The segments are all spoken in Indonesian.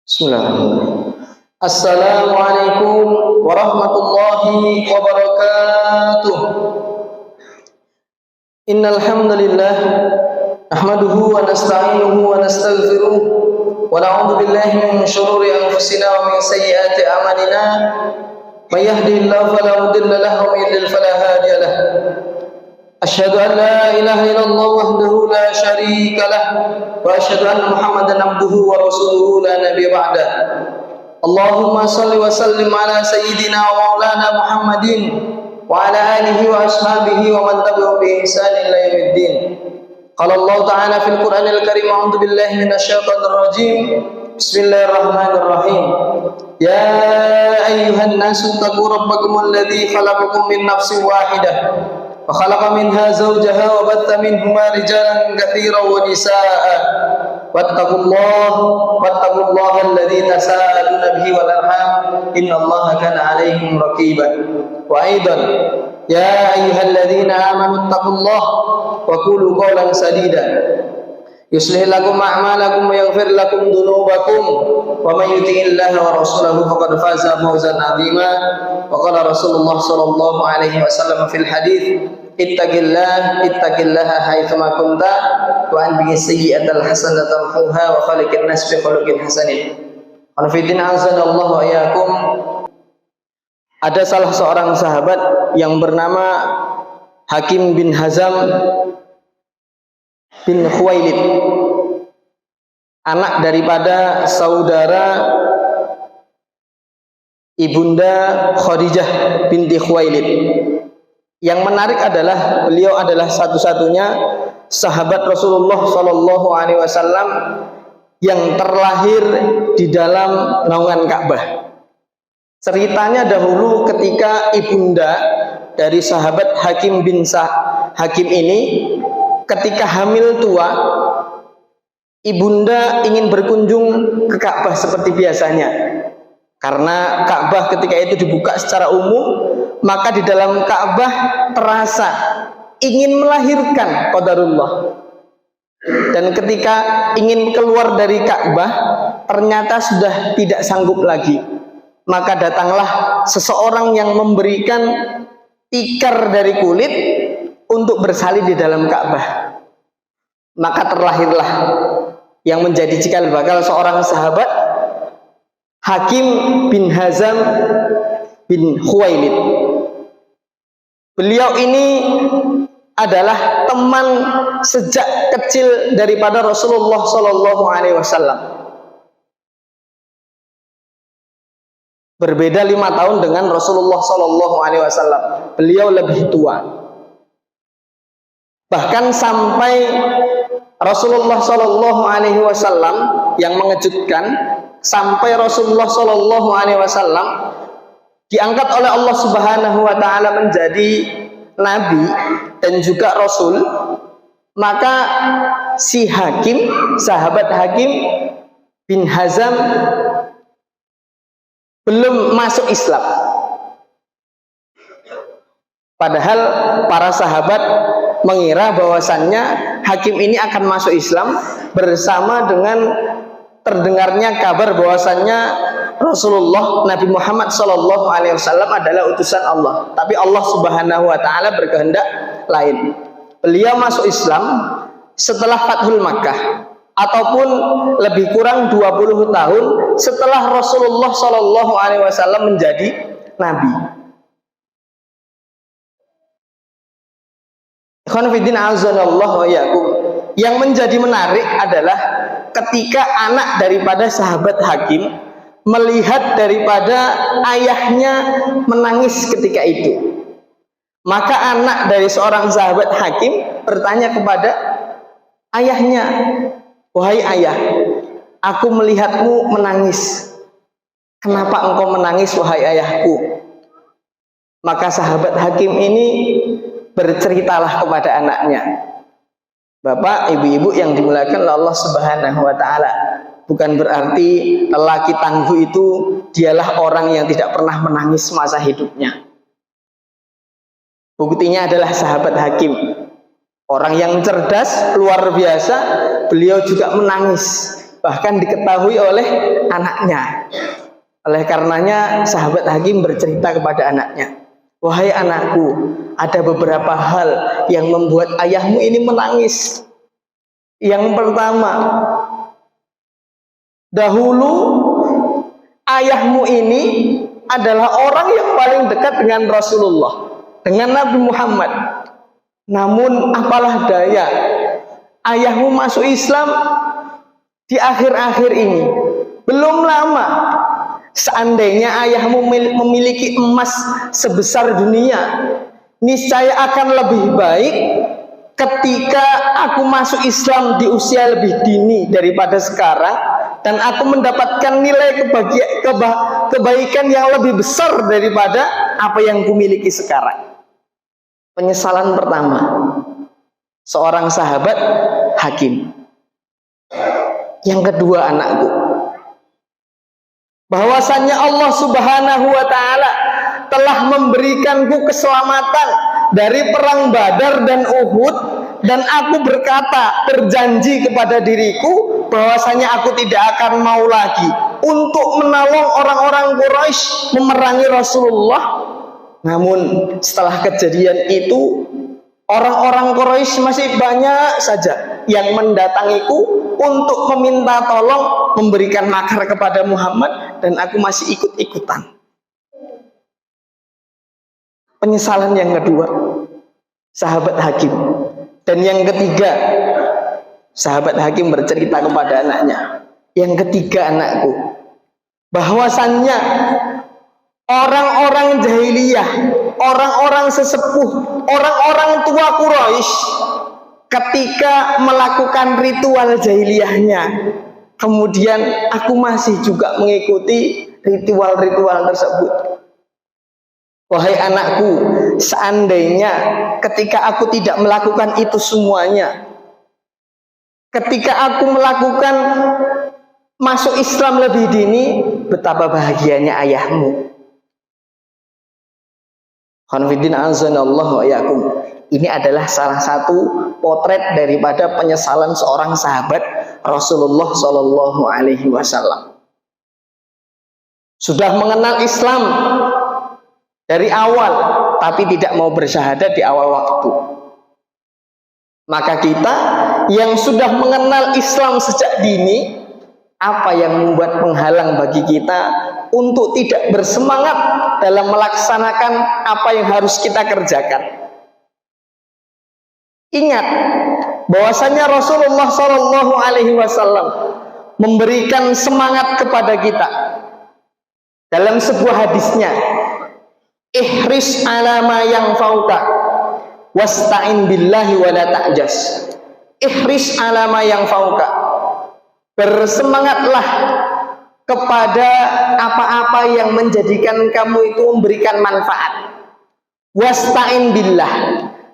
Bismillahirrahmanirrahim. Assalamualaikum warahmatullahi wabarakatuh. Innal hamdalillah nahmaduhu wa nasta'inuhu wa nastaghfiruh wa na'udzu billahi min shururi anfusina wa min sayyiati a'malina. May yahdihillahu fala mudilla lahu wa may yudlil fala hadiya lahu. Asyhadu an la ilaha illallah wahdahu la syarika lah wa asyhadu anna Muhammadan abduhu wa rasuluhu la nabiyya ba'dah. Allahumma shalli wa sallim ala sayyidina wa maulana Muhammadin wa ala alihi wa ashabihi wa man tabi'ahum bi ihsan ila yaumiddin. Qala Allah ta'ala fil Qur'anil Karim, a'udzu billahi minasy syaithanir rajim. Bismillahirrahmanirrahim. Ya ayyuhan nasu taqu rabbakumul ladzi khalaqakum min nafsin wahidah وخلق منها زوجها وبث منهما رجالا كثيرا ونساء واتقوا الله الذي تساءلون به والأرحام إن الله كان عليكم رقيبا وأيضا يا أيها الذين آمنوا اتقوا الله وقولوا قولا سديدا يصلح لكم أعمالكم ويغفر لكم ذنوبكم ومن يطع الله ورسوله فقد فاز فوزا عظيما. وقال رسول الله صلى الله عليه وسلم في الحديث ittaqillaha haitsuma kunta wa anbi sayyi'atal hasanata tamhuha wa khaliqin nas bi khuluqin hasanin. Anfidin azanallahu wa iyyakum. Ada salah seorang sahabat yang bernama Hakim bin Hazam bin Khuwailid, anak daripada saudara ibunda Khadijah binti Khuwailid. Yang menarik adalah beliau adalah satu-satunya sahabat Rasulullah Shallallahu Alaihi Wasallam yang terlahir di dalam naungan Ka'bah. Ceritanya dahulu ketika ibunda dari sahabat Hakim bin Hakim ini ketika hamil tua, ibunda ingin berkunjung ke Ka'bah seperti biasanya. Karena Ka'bah ketika itu dibuka secara umum, maka di dalam Ka'bah terasa ingin melahirkan qadarullah. Dan ketika ingin keluar dari Ka'bah, ternyata sudah tidak sanggup lagi. Maka datanglah seseorang yang memberikan tikar dari kulit untuk bersalin di dalam Ka'bah. Maka terlahirlah yang menjadi cikal bakal seorang sahabat, Hakim bin Hazam bin Khuwailid. Beliau ini adalah teman sejak kecil daripada Rasulullah Shallallahu Alaihi Wasallam. Berbeda 5 tahun dengan Rasulullah Shallallahu Alaihi Wasallam. Beliau lebih tua. Bahkan sampai Rasulullah Shallallahu Alaihi Wasallam yang mengejutkan, sampai Rasulullah Shallallahu Alaihi Wasallam diangkat oleh Allah Subhanahu Wa Taala menjadi nabi dan juga rasul, maka si Hakim, sahabat Hakim bin Hazam belum masuk Islam. Padahal para sahabat mengira bahwasannya Hakim ini akan masuk Islam bersama dengan terdengarnya kabar bahwasannya Rasulullah Nabi Muhammad Sallallahu Alaihi Wasallam adalah utusan Allah. Tapi Allah Subhanahu Wa Taala berkehendak lain. Beliau masuk Islam setelah Fathul Makkah, ataupun lebih kurang 20 tahun setelah Rasulullah Sallallahu Alaihi Wasallam menjadi Nabi. Khonfidin azanallahu wa iyyakum. Yang menjadi menarik adalah ketika anak daripada sahabat Hakim melihat daripada ayahnya menangis ketika itu, maka anak dari seorang sahabat Hakim bertanya kepada ayahnya, "Wahai ayah, aku melihatmu menangis. Kenapa engkau menangis, wahai ayahku?" Maka sahabat Hakim ini berceritalah kepada anaknya. Bapak, ibu-ibu yang dimuliakan oleh Allah Subhanahu Wa Taala, bukan berarti lelaki tangguh itu dialah orang yang tidak pernah menangis masa hidupnya. Buktinya adalah sahabat Hakim, orang yang cerdas luar biasa. Beliau juga menangis bahkan diketahui oleh anaknya. Oleh karenanya sahabat Hakim bercerita kepada anaknya, "Wahai anakku, ada beberapa hal yang membuat ayahmu ini menangis. Yang pertama, dahulu ayahmu ini adalah orang yang paling dekat dengan Rasulullah, dengan Nabi Muhammad. Namun apalah daya, ayahmu masuk Islam di akhir-akhir ini. Belum lama, seandainya ayahmu memiliki emas sebesar dunia, niscaya akan lebih baik ketika aku masuk Islam di usia lebih dini daripada sekarang, dan aku mendapatkan nilai kebaikan yang lebih besar daripada apa yang kumiliki sekarang." Penyesalan pertama seorang sahabat Hakim. Yang kedua, anakku, bahwasannya Allah Subhanahu wa ta'ala telah memberikanku keselamatan dari perang Badar dan Uhud, dan aku berjanji kepada diriku bahwasanya aku tidak akan mau lagi untuk menolong orang-orang Quraisy memerangi Rasulullah. Namun setelah kejadian itu, orang-orang Quraisy masih banyak saja yang mendatangiku untuk meminta tolong memberikan makar kepada Muhammad, dan aku masih ikut-ikutan. Penyesalan yang kedua sahabat Hakim. Dan yang ketiga, sahabat Hakim bercerita kepada anaknya, yang ketiga, anakku, bahwasannya orang-orang jahiliyah, orang-orang sesepuh, orang-orang tua Quraisy ketika melakukan ritual jahiliyahnya, kemudian aku masih juga mengikuti ritual-ritual tersebut. Wahai anakku, seandainya ketika aku tidak melakukan itu semuanya, ketika aku melakukan masuk Islam lebih dini, betapa bahagianya ayahmu. Khonfidin azanallahu wa yakum. Ini adalah salah satu potret daripada penyesalan seorang sahabat Rasulullah Shallallahu Alaihi Wasallam. Sudah mengenal Islam dari awal, tapi tidak mau bersyahadat di awal waktu. Maka kita yang sudah mengenal Islam sejak dini, apa yang membuat penghalang bagi kita untuk tidak bersemangat dalam melaksanakan apa yang harus kita kerjakan? Ingat bahwasanya Rasulullah Shallallahu Alaihi Wasallam memberikan semangat kepada kita dalam sebuah hadisnya, ihris ala ma yanfa'uka wasta'in billahi wa la ta'jas. Ihris ala ma yanfa'uka, bersemangatlah kepada apa-apa yang menjadikan kamu itu memberikan manfaat. Wasta'in billah,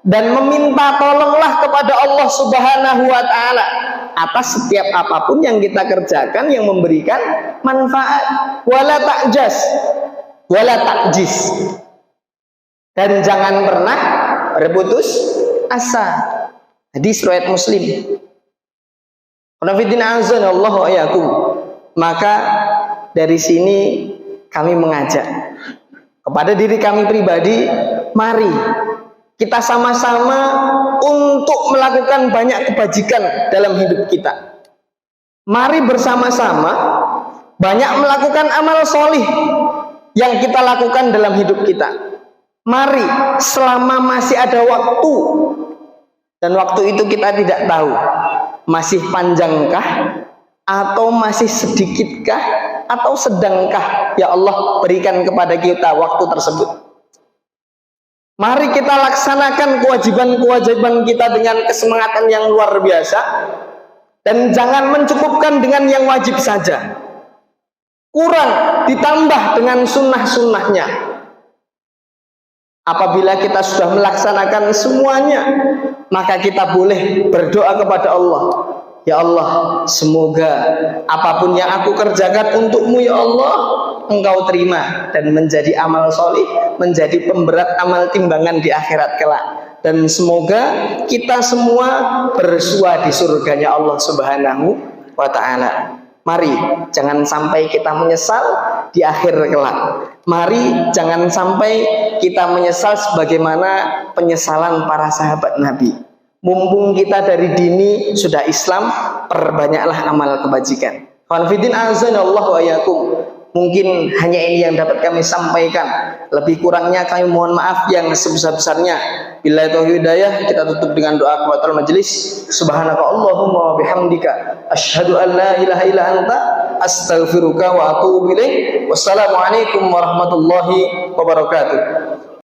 dan meminta tolonglah kepada Allah Subhanahu wa ta'ala atas setiap apapun yang kita kerjakan yang memberikan manfaat. Wala ta'jas, wala ta'jis, dan jangan pernah berputus asa. Hadis riwayat Muslim. Maka dari sini kami mengajak kepada diri kami pribadi, mari kita sama-sama untuk melakukan banyak kebajikan dalam hidup kita. Mari bersama-sama banyak melakukan amal solih yang kita lakukan dalam hidup kita. Mari selama masih ada waktu, dan waktu itu kita tidak tahu masih panjangkah atau masih sedikitkah atau sedangkah, ya Allah berikan kepada kita waktu tersebut. Mari kita laksanakan kewajiban-kewajiban kita dengan kesemangatan yang luar biasa, dan jangan mencukupkan dengan yang wajib saja, kurang ditambah dengan sunnah-sunnahnya. Apabila kita sudah melaksanakan semuanya, maka kita boleh berdoa kepada Allah, ya Allah, semoga apapun yang aku kerjakan untukmu ya Allah, Engkau terima dan menjadi amal solih, menjadi pemberat amal timbangan di akhirat kelak. Dan semoga kita semua bersua di surganya Allah Subhanahu wa ta'ala. Mari jangan sampai kita menyesal di akhir kelak. Mari jangan sampai kita menyesal sebagaimana penyesalan para sahabat Nabi. Mumpung kita dari dini sudah Islam, perbanyaklah amal kebajikan. Khonfidin azanallahu wa iyyakum. Mungkin hanya ini yang dapat kami sampaikan. Lebih kurangnya kami mohon maaf yang sebesar-besarnya. Billahi taufiq hidayah, kita tutup dengan doa kafatul majelis. Subhanaka Allahumma wa bihamdika asyhadu an la ilaha illa anta astaghfiruka wa atubu ilaik. Wassalamualaikum warahmatullahi wabarakatuh.